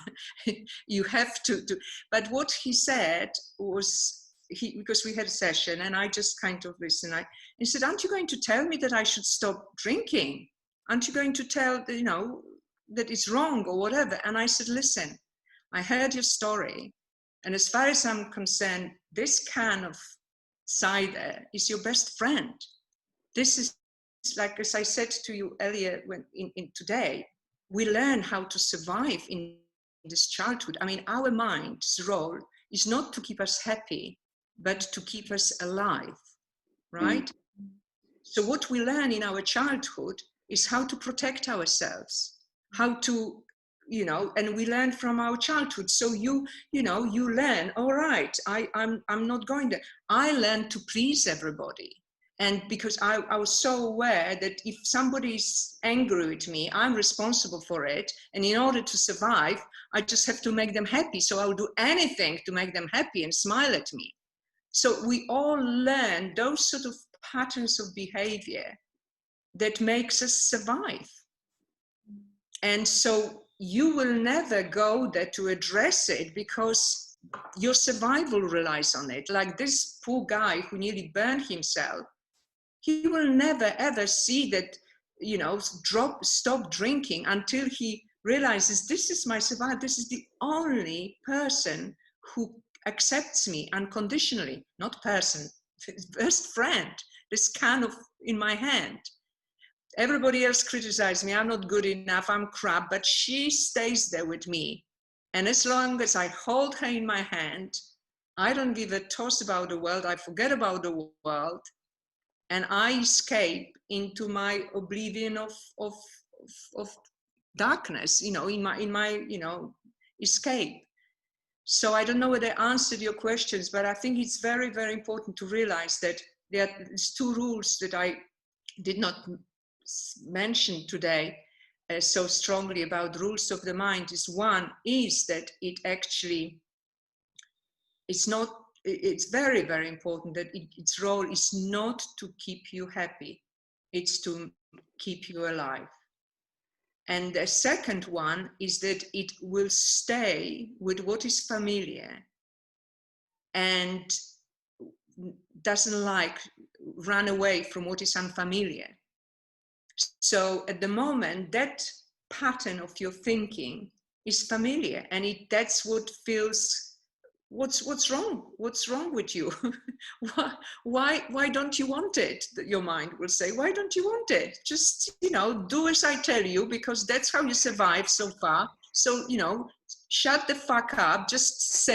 you have to do. But what he said was, because we had a session and I just kind of listened. He said, aren't you going to tell me that I should stop drinking? Aren't you going to tell, that it's wrong or whatever? And I said, listen, I heard your story. And as far as I'm concerned, this can of cider is your best friend. This is, like, as I said to you earlier in today, we learn how to survive in this childhood. I mean, our mind's role is not to keep us happy, but to keep us alive, right? Mm-hmm. So what we learn in our childhood is how to protect ourselves, how to, and we learn from our childhood. So you learn, all right, I'm not going there. I learned to please everybody. And because I was so aware that if somebody's angry with me, I'm responsible for it. And in order to survive, I just have to make them happy. So I'll do anything to make them happy and smile at me. So we all learn those sort of patterns of behavior that makes us survive. And so you will never go there to address it because your survival relies on it. Like this poor guy who nearly burned himself, he will never ever see that, stop drinking until he realizes this is my survival. This is the only person who accepts me unconditionally, not person, his best friend, this can of in my hand. Everybody else criticizes me. I'm not good enough. I'm crap, but she stays there with me. And as long as I hold her in my hand, I don't give a toss about the world. I forget about the world. And I escape into my oblivion of darkness, in my escape. So I don't know whether I answered your questions, but I think it's very, very important to realize that there's two rules that I did not mention today so strongly about rules of the mind. One is that it actually, it's very, very important that its role is not to keep you happy, it's to keep you alive. And the second one is that it will stay with what is familiar and doesn't run away from what is unfamiliar. So at the moment, that pattern of your thinking is familiar, and that's what feels, what's wrong? What's wrong with you? why don't you want it? Your mind will say, why don't you want it? Just, do as I tell you, because that's how you survive so far. So, shut the fuck up, just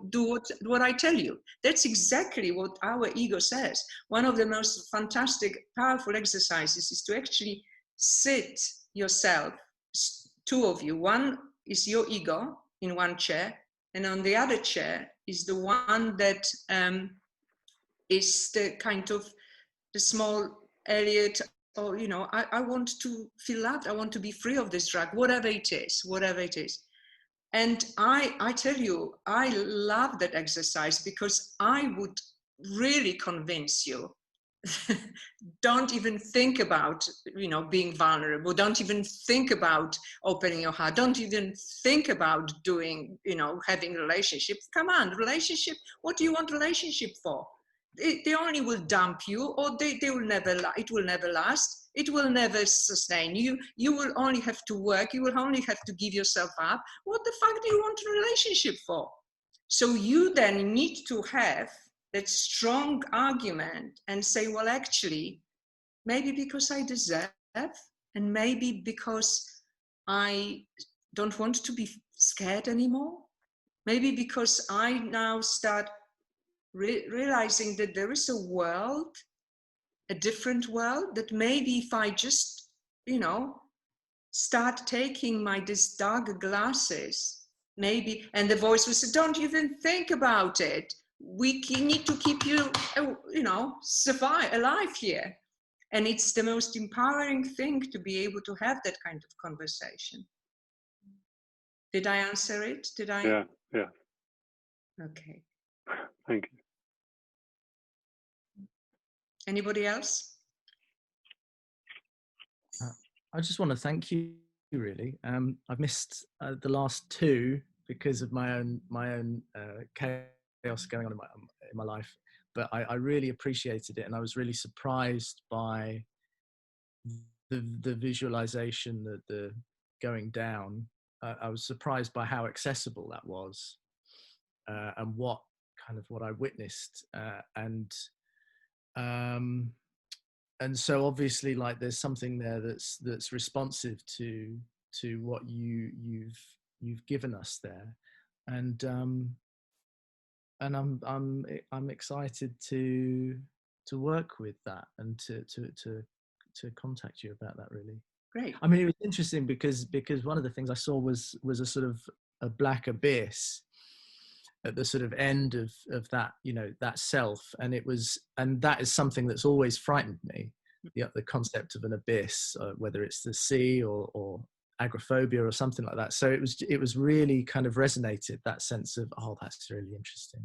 do what I tell you. That's exactly what our ego says. One of the most fantastic, powerful exercises is to actually sit yourself, two of you. One is your ego in one chair, and on the other chair is the one that is the kind of the small Elliot, or, I want to feel loved. I want to be free of this drug, whatever it is. And I tell you, I love that exercise, because I would really convince you, don't even think about, being vulnerable. Don't even think about opening your heart. Don't even think about doing, having a relationship. Come on, relationship. What do you want relationship for? They only will dump you, or they will never, it will never last. It will never sustain you. You will only have to work. You will only have to give yourself up. What the fuck do you want a relationship for? So you then need to have that strong argument and say, well, actually, maybe because I deserve, and maybe because I don't want to be scared anymore. Maybe because I now start realizing that there is a world, a different world, that maybe if I just, start taking these dark glasses, maybe, and the voice will say, don't even think about it. We need to keep you, survive, alive here. And it's the most empowering thing to be able to have that kind of conversation. Did I answer it? Did I? Yeah. Okay. Thank you. Anybody else? I just want to thank you, really. I've missed the last two because of my own chaos going on in my life, but I really appreciated it, and I was really surprised by the visualization, the going down. I was surprised by how accessible that was, and what I witnessed, and so obviously, like, there's something there that's responsive to what you've given us there, and I'm excited to work with that, and to contact you about that, really. Great. I mean, it was interesting because one of the things I saw was a sort of a black abyss at the sort of end of that, that self, and that is something that's always frightened me, the concept of an abyss, whether it's the sea or agoraphobia or something like that. So it was really kind of resonated, that sense of, oh, that's really interesting.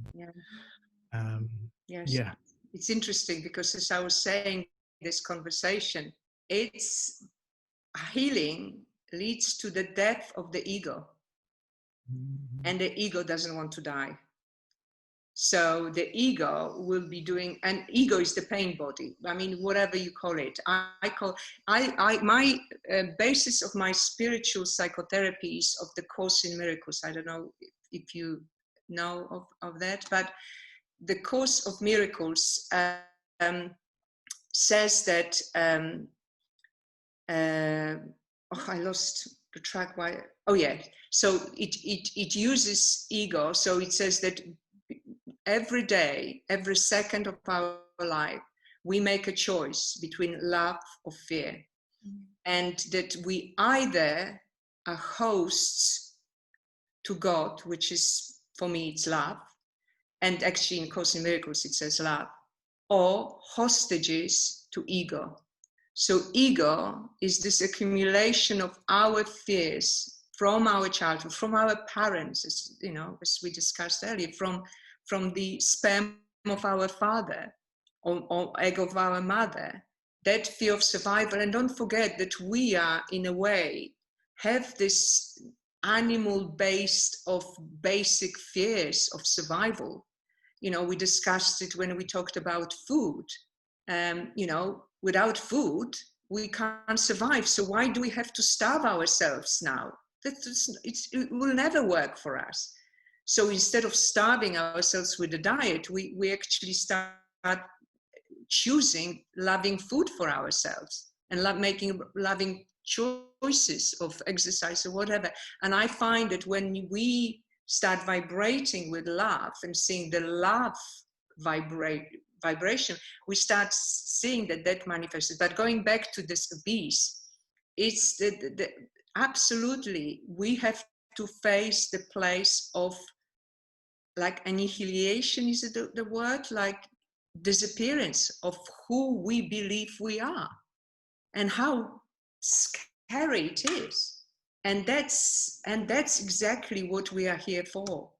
Yes. Yeah, it's interesting, because as I was saying, this conversation, it's healing leads to the death of the ego. And the ego doesn't want to die. So the ego will be doing, and ego is the pain body. I mean, whatever you call it. My basis of my spiritual psychotherapy is of the Course in Miracles. I don't know if you know of that, but the Course of Miracles says that, I lost the track. So it uses ego. So it says that every day, every second of our life, we make a choice between love or fear. And that we either are hosts to God, which is, for me, it's love. And actually in Course in Miracles, it says love, or hostages to ego. So ego is this accumulation of our fears from our childhood, from our parents, as we discussed earlier, from the sperm of our father or egg of our mother, that fear of survival. And don't forget that we are, in a way, have this animal base of basic fears of survival. We discussed it when we talked about food. Without food, we can't survive. So why do we have to starve ourselves now? It will never work for us. So instead of starving ourselves with a diet, we actually start choosing loving food for ourselves and making loving choices of exercise or whatever. And I find that when we start vibrating with love and seeing the love vibration, we start seeing that manifested. But going back to this abyss, it's absolutely, we have to face the place of, like, annihilation, is it the word? Like disappearance of who we believe we are, and how scary it is. And that's exactly what we are here for.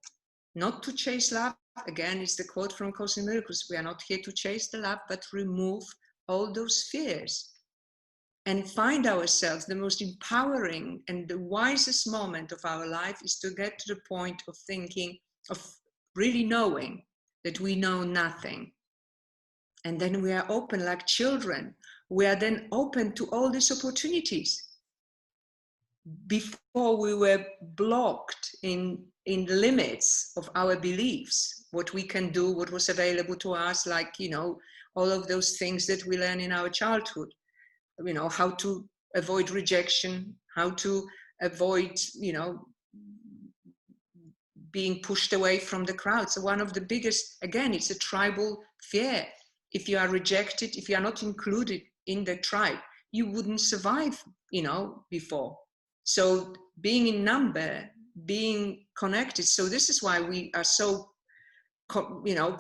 Not to chase love. Again, it's the quote from Course in Miracles. We are not here to chase the love, but remove all those fears and find ourselves. The most empowering and the wisest moment of our life is to get to the point of thinking, of really knowing that we know nothing. And then we are open like children. We are then open to all these opportunities. Before we were blocked in the limits of our beliefs, what we can do, what was available to us, like, you know, all of those things that we learn in our childhood, you know, how to avoid rejection, how to avoid, you know, being pushed away from the crowd. So one of the biggest, again, it's a tribal fear. If you are rejected, if you are not included in the tribe, you wouldn't survive, you know, before. So being in number, being connected. So this is why we are so, you know,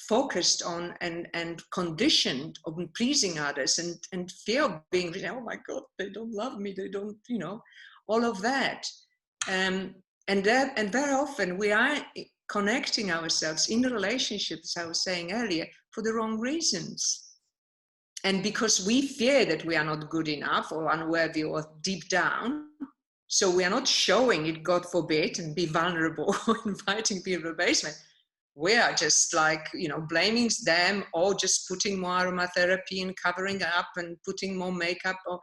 focused on and conditioned on pleasing others, and fear of being, oh my God, they don't love me, they don't, you know, all of that. And very often we are connecting ourselves in the relationships, I was saying earlier, for the wrong reasons. And because we fear that we are not good enough or unworthy or deep down, so we are not showing it, God forbid, and be vulnerable, inviting people to the basement. We are just like, you know, blaming them, or just putting more aromatherapy and covering up and putting more makeup, or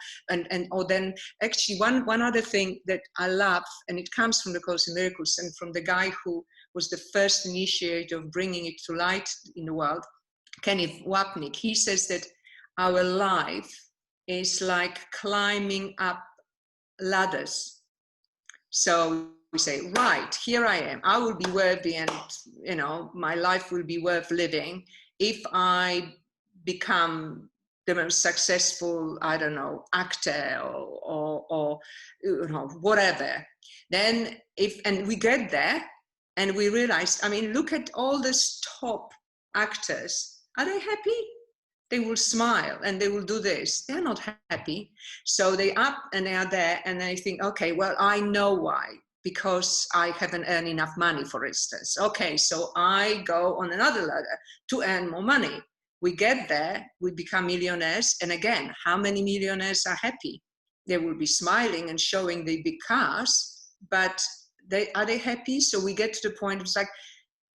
then actually one other thing that I love, and it comes from the Course in Miracles and from the guy who was the first initiator of bringing it to light in the world, Kenny Wapnick. He says that our life is like climbing up ladders. So we say, right, here I am. I will be worthy, and, you know, my life will be worth living if I become the most successful, I don't know, actor or you know, whatever. Then and we get there and we realize, I mean, look at all these top actors. Are they happy? They will smile and they will do this. They're not happy. So they up and they are there and they think, okay, well, I know why. Because I haven't earned enough money, for instance. Okay, so I go on another ladder to earn more money. We get there, we become millionaires. And again, how many millionaires are happy? They will be smiling and showing the big cars, but are they happy? So we get to the point, it's like,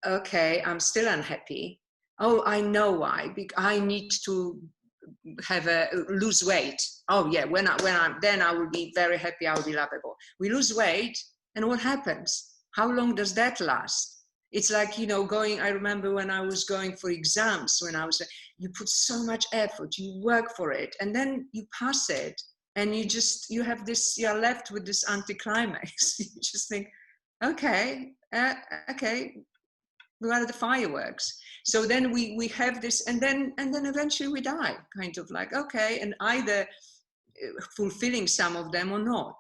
okay, I'm still unhappy. Oh, I know why. I need to lose weight. Oh yeah, when I'm then I will be very happy. I will be lovable. We lose weight, and what happens? How long does that last? It's like, you know, I remember when I was going for exams, you put so much effort, you work for it, and then you pass it, and you have this, you're left with this anticlimax. You just think, okay, what are the fireworks? So then we have this, and then eventually we die, kind of like, okay, and either fulfilling some of them or not.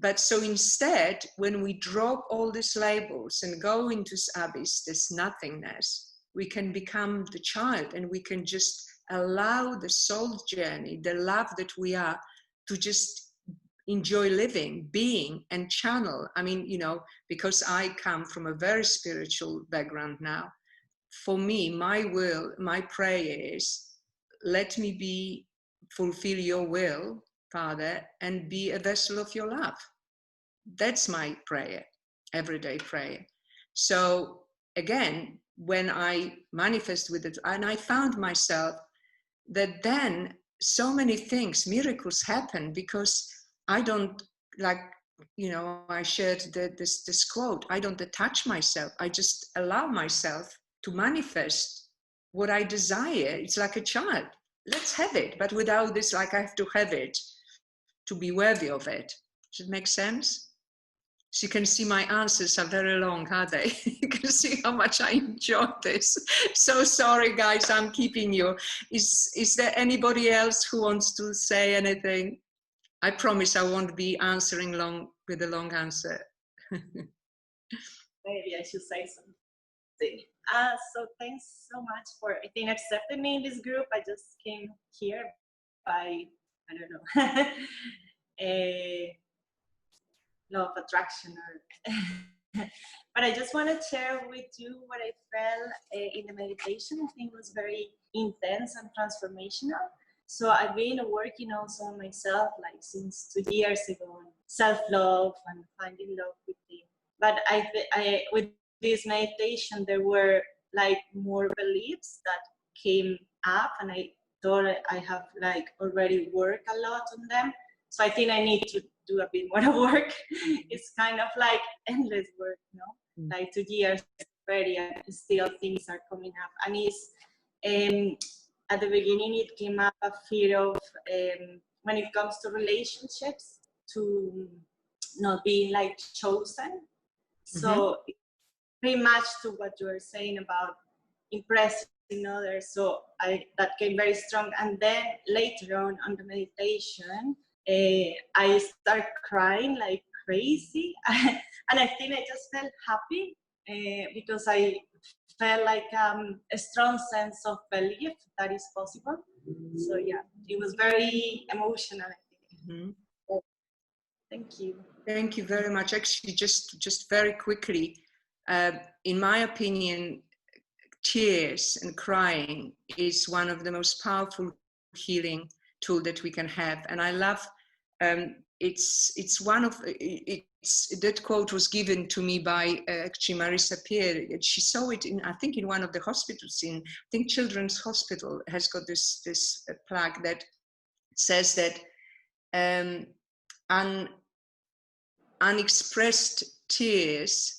But so instead, when we drop all these labels and go into this abyss, this nothingness, we can become the child, and we can just allow the soul journey, the love that we are, to just enjoy living, being, and channel. I mean, you know, because I come from a very spiritual background now, for me, my prayer is, let me fulfill your will, Father, and be a vessel of your love. That's my prayer, everyday prayer. So again, when I manifest with it, and I found myself that then so many things, miracles happen, because I don't, like, you know, I shared this quote, I don't attach myself. I just allow myself to manifest what I desire. It's like a child. Let's have it, but without this, like, I have to have it to be worthy of it. Does it make sense? So you can see my answers are very long, are they? You can see how much I enjoyed this. So sorry, guys, I'm keeping you. Is there anybody else who wants to say anything? I promise I won't be answering with a long answer. Maybe I should say something. So thanks so much for, I think, accepting me in this group. I just came here by, I don't know. law of attraction. But I just want to share with you what I felt in the meditation. I think it was very intense and transformational. So I've been working also on myself, like since 2 years ago, self-love and finding love within. But I with this meditation, there were like more beliefs that came up, and I thought I have like already worked a lot on them. So I think I need to do a bit more work. It's kind of like endless work, you know, like 2 years already, and still things are coming up. And it's at the beginning, it came up a fear of when it comes to relationships, to not being like chosen. So pretty much to what you were saying about impressing others. So that came very strong. And then later on the meditation, I started crying like crazy. And I think I just felt happy because I felt like a strong sense of belief that is possible. So yeah, it was very emotional, I think. Thank you. Thank you very much. Actually, just very quickly, in my opinion, tears and crying is one of the most powerful healing tool that we can have. And I love, it's one of, that quote was given to me by actually Marisa Peer. She saw it in, I think, in one of the hospitals, I think Children's Hospital has got this plaque that says that unexpressed tears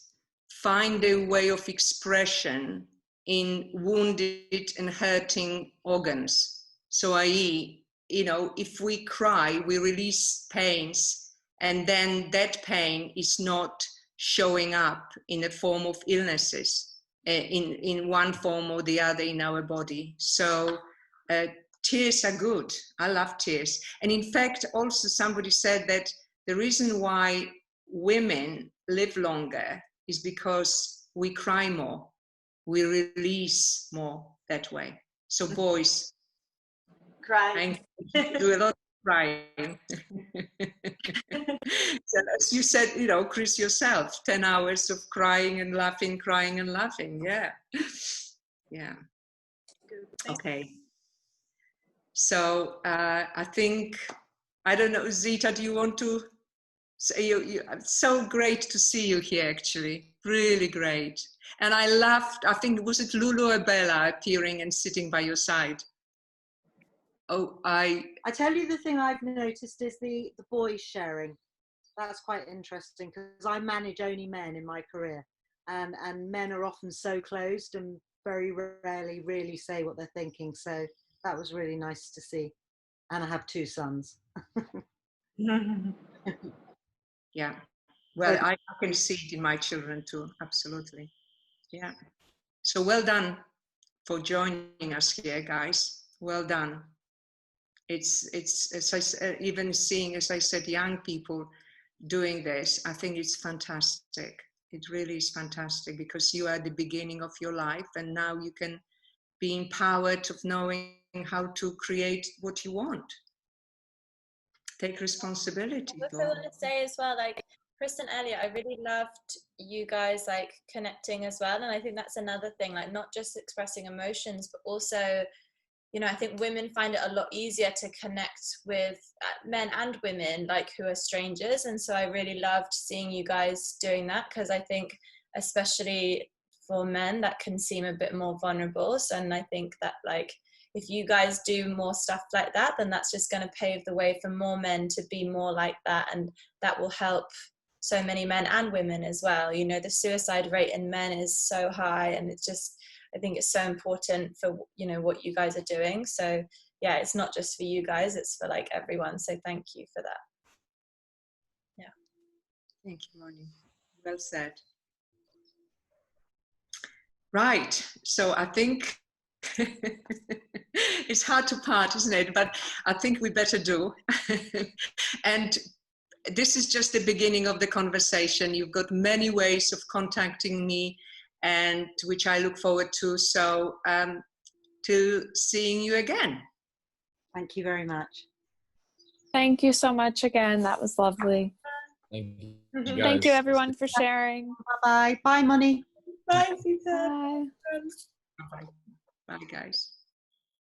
find a way of expression in wounded and hurting organs. So i.e., you know, if we cry, we release pains, and then that pain is not showing up in the form of illnesses in one form or the other in our body. So tears are good. I love tears. And in fact, also somebody said that the reason why women live longer is because we cry more. We release more that way. So boys, Crying. do a lot of crying. So as you said, you know, Chris, yourself, 10 hours of crying and laughing, crying and laughing. Yeah. Yeah. Good. Okay. So I think, I don't know, Zita, do you want to say, it's so great to see you here, actually. Really great. And I loved, I think, was it Lulu or Bella appearing and sitting by your side? Oh, I tell you, the thing I've noticed is the boys sharing. That's quite interesting, because I manage only men in my career, and men are often so closed and very rarely really say what they're thinking. So that was really nice to see. And I have 2 sons. Yeah. Well, I can see it in my children too. Absolutely. Yeah. So well done for joining us here, guys. Well done. It's as I said, even seeing, as I said, young people doing this, I think it's fantastic. It really is fantastic, because you are at the beginning of your life, and now you can be empowered of knowing how to create what you want. Take responsibility. I also want to say as well, like Chris and Elliot, I really loved you guys like connecting as well. And I think that's another thing, like not just expressing emotions, but also, you know, I think women find it a lot easier to connect with men and women, like who are strangers. And so I really loved seeing you guys doing that, because I think especially for men that can seem a bit more vulnerable. So, and I think that like if you guys do more stuff like that, then that's just going to pave the way for more men to be more like that, and that will help so many men and women as well. You know, the suicide rate in men is so high, and it's just, I think it's so important for, you know, what you guys are doing. So yeah, it's not just for you guys, it's for like everyone. So thank you for that. Yeah. Thank you, Moni. Well said. Right. So I think it's hard to part, isn't it? But I think we better do. And this is just the beginning of the conversation. You've got many ways of contacting me, and which I look forward to. So till seeing you again. Thank you very much. Thank you so much again. That was lovely. Thank you, Thank you guys. everyone for sharing. Bye. Bye, Money. Bye, Sita. Bye. Bye, guys.